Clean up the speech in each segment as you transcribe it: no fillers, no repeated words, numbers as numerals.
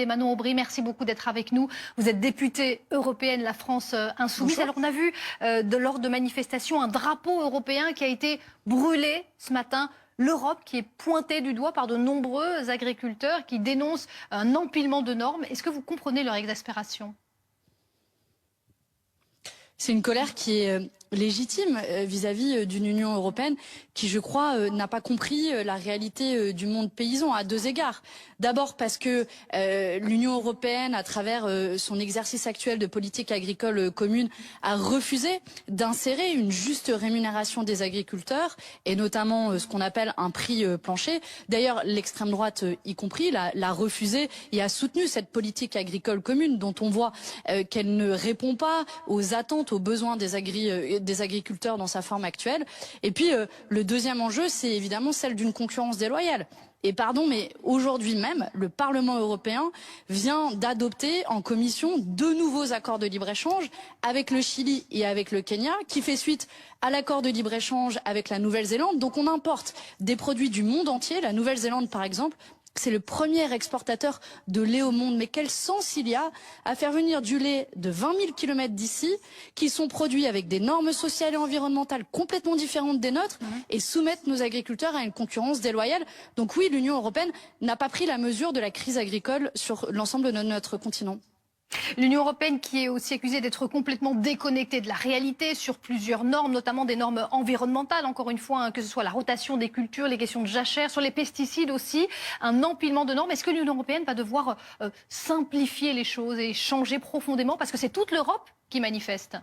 Manon Aubry, merci beaucoup d'être avec nous. Vous êtes députée européenne, la France insoumise. Bonjour. Alors on a vu lors de manifestations un drapeau européen qui a été brûlé ce matin. L'Europe qui est pointée du doigt par de nombreux agriculteurs qui dénoncent un empilement de normes. Est-ce que vous comprenez leur exaspération ? C'est une colère qui est légitime vis-à-vis d'une Union européenne qui, je crois, n'a pas compris la réalité du monde paysan à deux égards. D'abord parce que l'Union européenne, à travers son exercice actuel de politique agricole commune, a refusé d'insérer une juste rémunération des agriculteurs et notamment ce qu'on appelle un prix plancher. D'ailleurs, l'extrême droite, y compris, l'a refusé et a soutenu cette politique agricole commune dont on voit qu'elle ne répond pas aux attentes, aux besoins des agriculteurs dans sa forme actuelle. Et puis, le deuxième enjeu, c'est évidemment celle d'une concurrence déloyale. Et pardon, mais aujourd'hui même, le Parlement européen vient d'adopter en commission deux nouveaux accords de libre-échange avec le Chili et avec le Kenya, qui fait suite à l'accord de libre-échange avec la Nouvelle-Zélande. Donc on importe des produits du monde entier. La Nouvelle-Zélande, par exemple, c'est le premier exportateur de lait au monde. Mais quel sens il y a à faire venir du lait de 20 000 kilomètres d'ici, qui sont produits avec des normes sociales et environnementales complètement différentes des nôtres, et soumettre nos agriculteurs à une concurrence déloyale. Donc oui, l'Union européenne n'a pas pris la mesure de la crise agricole sur l'ensemble de notre continent. L'Union européenne qui est aussi accusée d'être complètement déconnectée de la réalité sur plusieurs normes, notamment des normes environnementales, encore une fois, que ce soit la rotation des cultures, les questions de jachère, sur les pesticides aussi, un empilement de normes. Est-ce que l'Union européenne va devoir simplifier les choses et changer profondément, parce que c'est toute l'Europe qui manifeste ?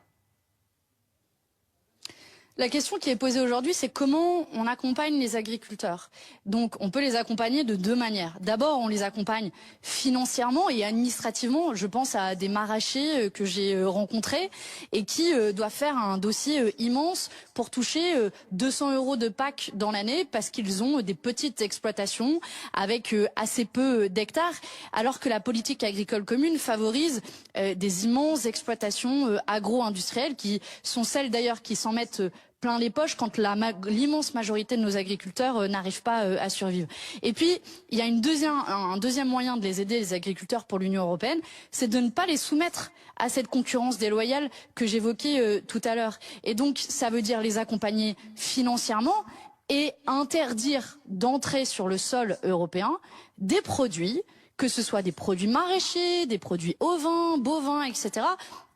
La question qui est posée aujourd'hui, c'est comment on accompagne les agriculteurs. Donc, on peut les accompagner de deux manières. D'abord, on les accompagne financièrement et administrativement. Je pense à des maraîchers que j'ai rencontrés et qui doivent faire un dossier immense pour toucher 200 € de PAC dans l'année parce qu'ils ont des petites exploitations avec assez peu d'hectares, alors que la politique agricole commune favorise des immenses exploitations agro-industrielles qui sont celles d'ailleurs qui s'en mettent plein les poches quand l'immense majorité de nos agriculteurs n'arrivent pas à survivre. Et puis, il y a un deuxième moyen de les aider, les agriculteurs, pour l'Union européenne, c'est de ne pas les soumettre à cette concurrence déloyale que j'évoquais tout à l'heure. Et donc, ça veut dire les accompagner financièrement et interdire d'entrer sur le sol européen des produits, que ce soit des produits maraîchers, des produits ovins, bovins, etc.,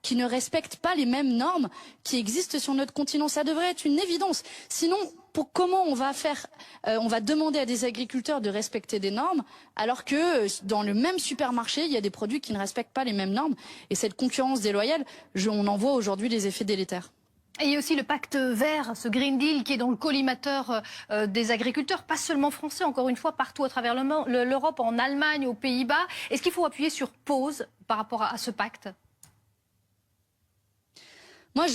qui ne respectent pas les mêmes normes qui existent sur notre continent. Ça devrait être une évidence. Sinon, comment on va demander à des agriculteurs de respecter des normes alors que dans le même supermarché, il y a des produits qui ne respectent pas les mêmes normes. Et cette concurrence déloyale, on en voit aujourd'hui les effets délétères. Et il y a aussi le pacte vert, ce Green Deal qui est dans le collimateur des agriculteurs, pas seulement français, encore une fois, partout à travers l'Europe, en Allemagne, aux Pays-Bas. Est-ce qu'il faut appuyer sur pause par rapport à ce pacte ? Moi,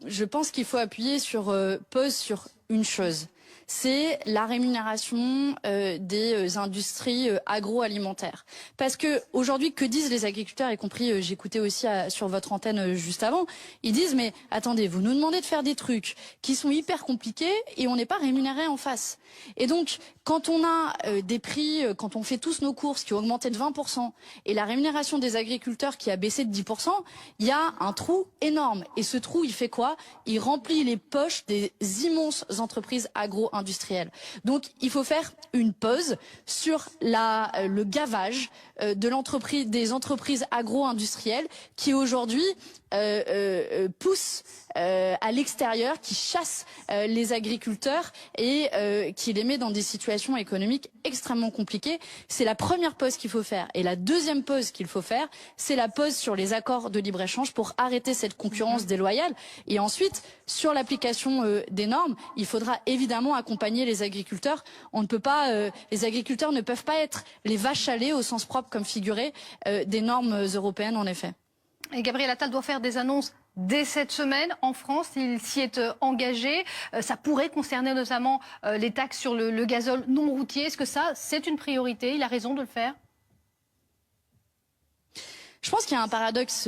je pense qu'il faut appuyer sur pause sur une chose. C'est la rémunération des industries agroalimentaires. Parce que aujourd'hui, que disent les agriculteurs, y compris j'écoutais aussi sur votre antenne juste avant, ils disent mais attendez, vous nous demandez de faire des trucs qui sont hyper compliqués et on n'est pas rémunéré en face. Et donc, quand on a des prix, quand on fait tous nos courses qui ont augmenté de 20% et la rémunération des agriculteurs qui a baissé de 10%, il y a un trou énorme. Et ce trou, il fait quoi? Il remplit les poches des immenses entreprises agro-industrielles. Donc, il faut faire une pause sur le gavage des entreprises agro-industrielles qui aujourd'hui poussent à l'extérieur, qui chassent les agriculteurs et qui les met dans des situations économiques extrêmement compliquées. C'est la première pause qu'il faut faire. Et la deuxième pause qu'il faut faire, c'est la pause sur les accords de libre-échange pour arrêter cette concurrence déloyale. Et ensuite, sur l'application des normes, il faudra évidemment accompagner les agriculteurs. On ne peut pas, les agriculteurs ne peuvent pas être les vaches à lait au sens propre comme figuré des normes européennes en effet. Et Gabriel Attal doit faire des annonces dès cette semaine en France. Il s'y est engagé. Ça pourrait concerner notamment les taxes sur le gazole non routier. Est-ce que ça, c'est une priorité? Il a raison de le faire? Je pense qu'il y a un paradoxe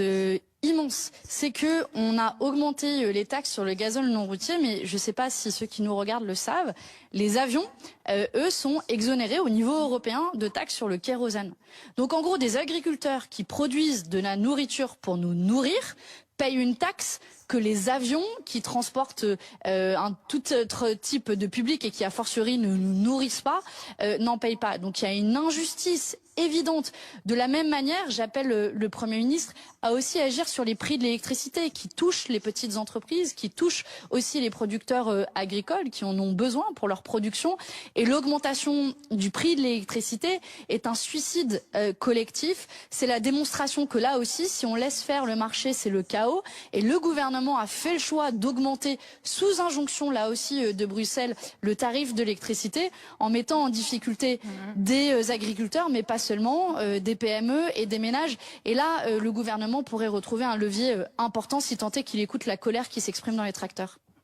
immense. C'est que on a augmenté les taxes sur le gazole non routier, mais je ne sais pas si ceux qui nous regardent le savent, les avions, eux, sont exonérés au niveau européen de taxes sur le kérosène. Donc en gros, des agriculteurs qui produisent de la nourriture pour nous nourrir payent une taxe que les avions qui transportent un tout autre type de public et qui a fortiori ne nous nourrissent pas n'en payent pas. Donc il y a une injustice évidente. De la même manière, j'appelle le Premier ministre à aussi agir sur les prix de l'électricité qui touchent les petites entreprises, qui touchent aussi les producteurs agricoles qui en ont besoin pour leur production. Et l'augmentation du prix de l'électricité est un suicide collectif. C'est la démonstration que là aussi, si on laisse faire le marché, c'est le chaos. Et le gouvernement a fait le choix d'augmenter sous injonction, là aussi, de Bruxelles, le tarif de l'électricité en mettant en difficulté des agriculteurs, mais pas seulement, des PME et des ménages. Et là, le gouvernement pourrait retrouver un levier important si tant est qu'il écoute la colère qui s'exprime dans les tracteurs.